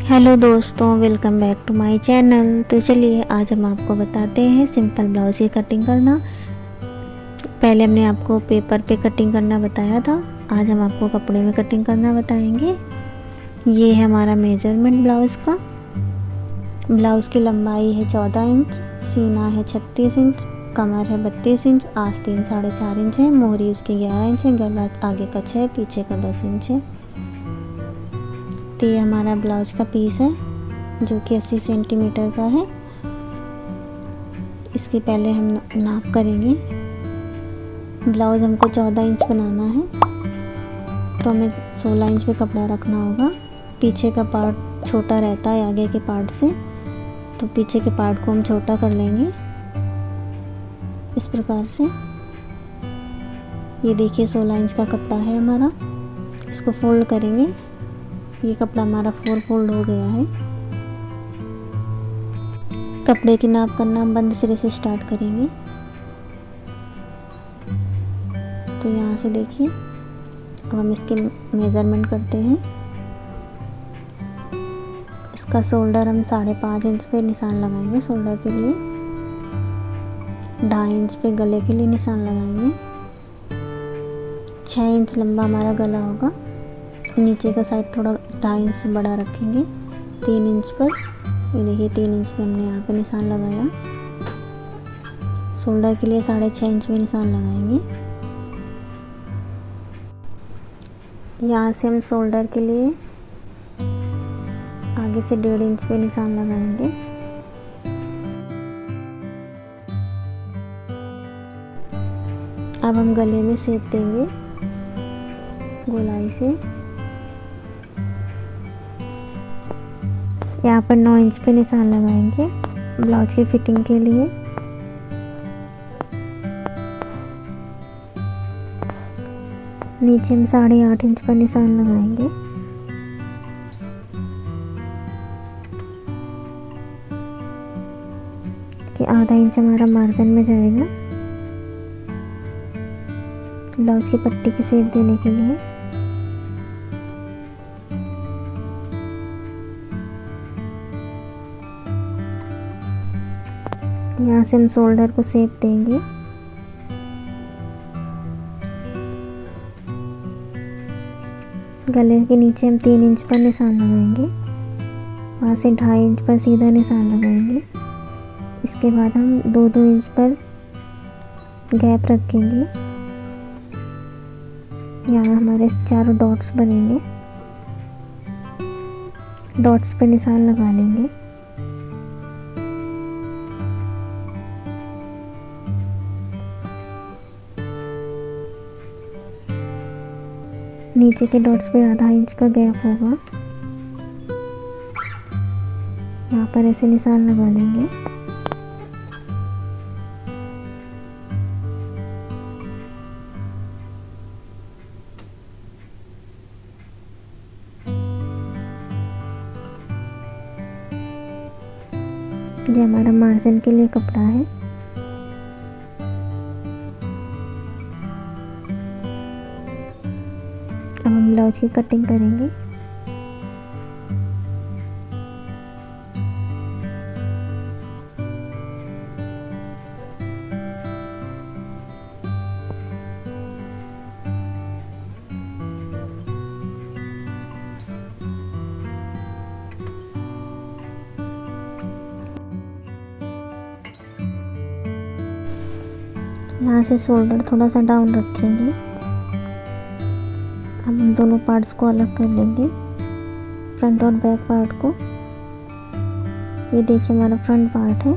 Hello दोस्तों, welcome back to my channel. तो चलिए आज हम आपको बताते हैं सिंपल ब्लाउज की कटिंग करना। पहले हमने आपको पेपर पे कटिंग करना बताया था, आज हम आपको कपड़े में कटिंग करना बताएंगे। ये है हमारा मेजरमेंट ब्लाउज़ का। ब्लाउज़ की लंबाई है 14 इंच, सीना है 36 इंच, कमर है 32 इंच, आस्तीन 4.5 इंच है, मोहरी उसकी 11 इंच है, गला आगे का 6, पीछे का 10 इंच है। तो ये हमारा ब्लाउज का पीस है जो कि 80 सेंटीमीटर का है। इसकी पहले हम नाप करेंगे। ब्लाउज़ हमको 14 इंच बनाना है तो हमें 16 इंच पे कपड़ा रखना होगा। पीछे का पार्ट छोटा रहता है आगे के पार्ट से, तो पीछे के पार्ट को हम छोटा कर लेंगे इस प्रकार से। ये देखिए 16 इंच का कपड़ा है हमारा। इसको फोल्ड करेंगे। ये कपड़ा हमारा 4 फोल्ड हो गया है। कपड़े की नाप करना हम बंद सिरे से स्टार्ट करेंगे। तो यहाँ से देखिए, अब हम इसके मेज़रमेंट करते हैं। इसका शोल्डर हम 5.5 इंच पे निशान लगाएंगे शोल्डर के लिए। 2.5 इंच पे गले के लिए निशान लगाएंगे। 6 इंच लंबा हमारा गला होगा। नीचे का साइड थोड़ा 2.5 इंच से बड़ा रखेंगे। 3 इंच पर, ये देखिए 3 इंच पे हमने यहाँ पे निशान लगाया। शोल्डर के लिए 6.5 इंच में निशान लगाएंगे। यहाँ से हम शोल्डर के लिए आगे से 1.5 इंच पे निशान लगाएंगे। अब हम गले में शेप देंगे गोलाई से। यहाँ पर 9 इंच पे निशान लगाएंगे ब्लाउज की फिटिंग के लिए। नीचे हम 8.5 इंच पर निशान लगाएंगे। कि आधा इंच हमारा मार्जिन में जाएगा ब्लाउज की पट्टी की शेप देने के लिए। यहाँ से हम शोल्डर को शेप देंगे। गले के नीचे हम 3 इंच पर निशान लगाएंगे। वहाँ से 2.5 इंच पर सीधा निशान लगाएंगे। इसके बाद हम 2-2 इंच पर गैप रखेंगे। यहाँ हमारे चारों डॉट्स बनेंगे। डॉट्स पे निशान लगा लेंगे। नीचे के डॉट्स पे 1/2 इंच का गैप होगा। यहाँ पर ऐसे निशान लगा लेंगे। ये हमारा मार्जिन के लिए कपड़ा है। अब हम ब्लाउज की कटिंग करेंगे। यहाँ से शोल्डर थोड़ा सा डाउन रखेंगे। अब हम दोनों पार्ट्स को अलग कर लेंगे, फ्रंट और बैक पार्ट को। ये देखिए हमारा फ्रंट पार्ट है।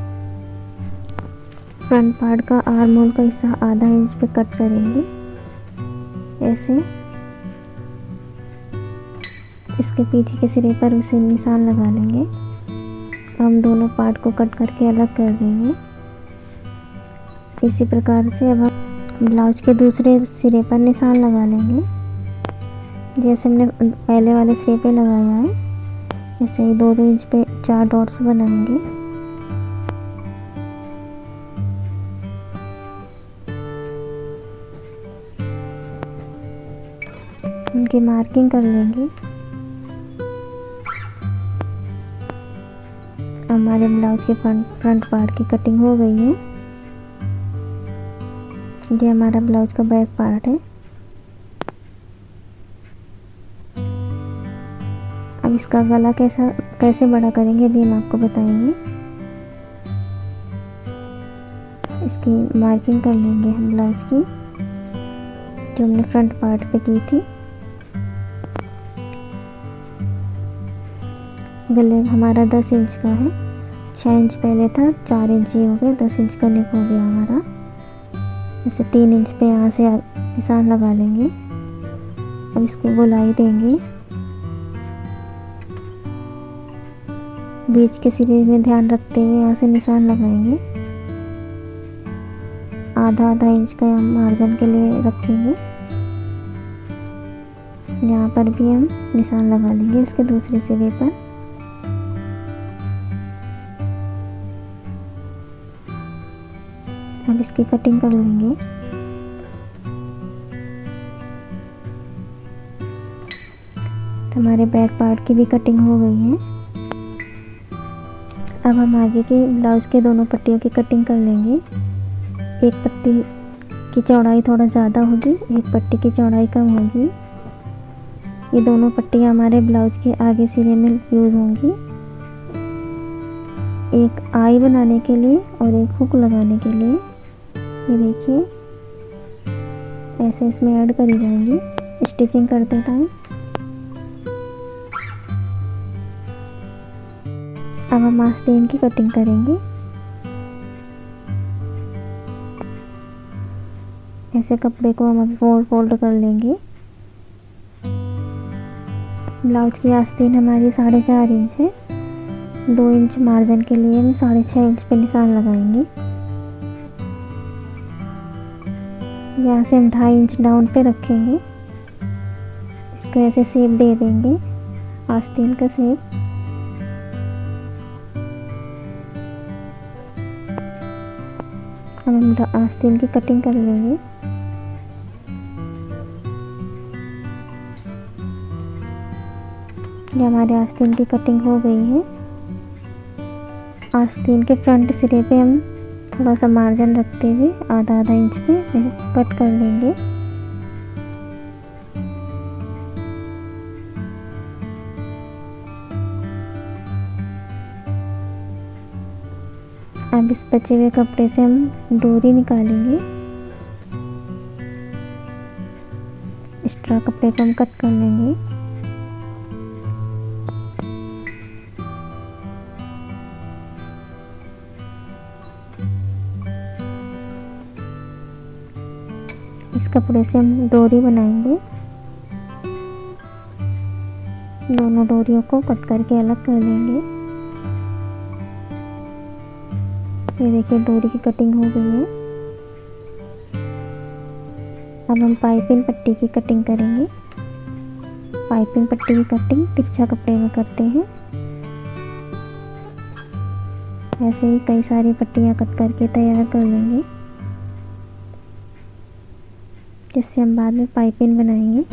फ्रंट पार्ट का आर्म होल का हिस्सा 1/2 इंच पे कट करेंगे ऐसे। इसके पीछे के सिरे पर उसे निशान लगा लेंगे। हम दोनों पार्ट को कट करके अलग कर देंगे। इसी प्रकार से अब हम ब्लाउज के दूसरे सिरे पर निशान लगा लेंगे। जैसे हमने पहले वाले सिरे पे लगाया है, ऐसे ही 2-2 इंच पे 4 डॉट्स बनाएंगे। उनकी मार्किंग कर लेंगे। हमारे ब्लाउज के फ्रंट पार्ट की कटिंग हो गई है। ये हमारा ब्लाउज का बैक पार्ट है। अब इसका गला कैसे बड़ा करेंगे अभी हम आपको बताएंगे। इसकी मार्किंग कर लेंगे हम ब्लाउज की, जो हमने फ्रंट पार्ट पे की थी। गले हमारा 10 इंच का है, 6 इंच पहले था, 4 इंच ही हो गया, 10 इंच का नेक हो गया हमारा। जैसे 3 इंच पे यहाँ से निशान लगा लेंगे। अब इसको गोलाई देंगे। बीच के सिरे में ध्यान रखते हुए यहाँ से निशान लगाएंगे। आधा इंच का हम मार्जिन के लिए रखेंगे। यहाँ पर भी हम निशान लगा लेंगे उसके दूसरे सिरे पर। अब इसकी कटिंग कर लेंगे। तो हमारे बैक पार्ट की भी कटिंग हो गई है। अब हम आगे के ब्लाउज के दोनों पट्टियों की कटिंग कर लेंगे। एक पट्टी की चौड़ाई थोड़ा ज़्यादा होगी, एक पट्टी की चौड़ाई कम होगी। ये दोनों पट्टियाँ हमारे ब्लाउज के आगे सिरे में यूज़ होंगी, एक आई बनाने के लिए और एक हुक लगाने के लिए। ये देखिए ऐसे इसमें ऐड करी जाएंगी स्टिचिंग करते टाइम। अब हम आस्तीन की कटिंग करेंगे। ऐसे कपड़े को हम फोल्ड कर लेंगे। ब्लाउज की आस्तीन हमारी 4.5 इंच है। 2 इंच मार्जिन के लिए हम 6.5 इंच पे निशान लगाएंगे। यहाँ से हम 2.5 इंच डाउन पे रखेंगे। इसको ऐसे शेप दे देंगे, आस्तीन का शेप। हम आस्तीन की कटिंग कर लेंगे। ये हमारे आस्तीन की कटिंग हो गई है। आस्तीन के फ्रंट सिरे पे हम थोड़ा सा मार्जिन रखते हुए आधा इंच पे कट कर लेंगे। अब इस बचे हुए कपड़े से हम डोरी निकालेंगे। एक्स्ट्रा कपड़े को हम कट कर लेंगे। इस कपड़े से हम डोरी बनाएंगे। दोनों डोरियों को कट करके अलग कर लेंगे। ये देखिए डोरी की कटिंग हो गई है। अब हम पाइपिंग पट्टी की कटिंग करेंगे। पाइपिंग पट्टी की कटिंग तिरछा कपड़े में करते हैं। ऐसे ही कई सारी पट्टियाँ कट करके तैयार कर लेंगे, जिससे हम बाद में पाइपिंग बनाएंगे।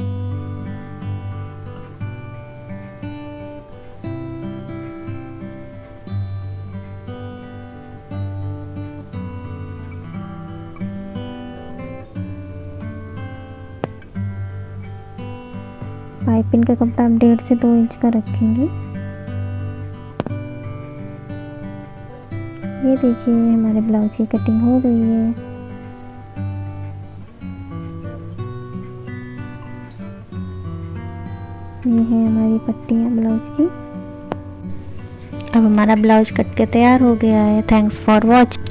पाइपिंग का कपड़ा हम 1.5 से 2 इंच का रखेंगे। ये देखिए हमारे ब्लाउज की कटिंग हो गई है। ये है हमारी पट्टियाँ ब्लाउज की। अब हमारा ब्लाउज कट के तैयार हो गया है। Thanks for watching.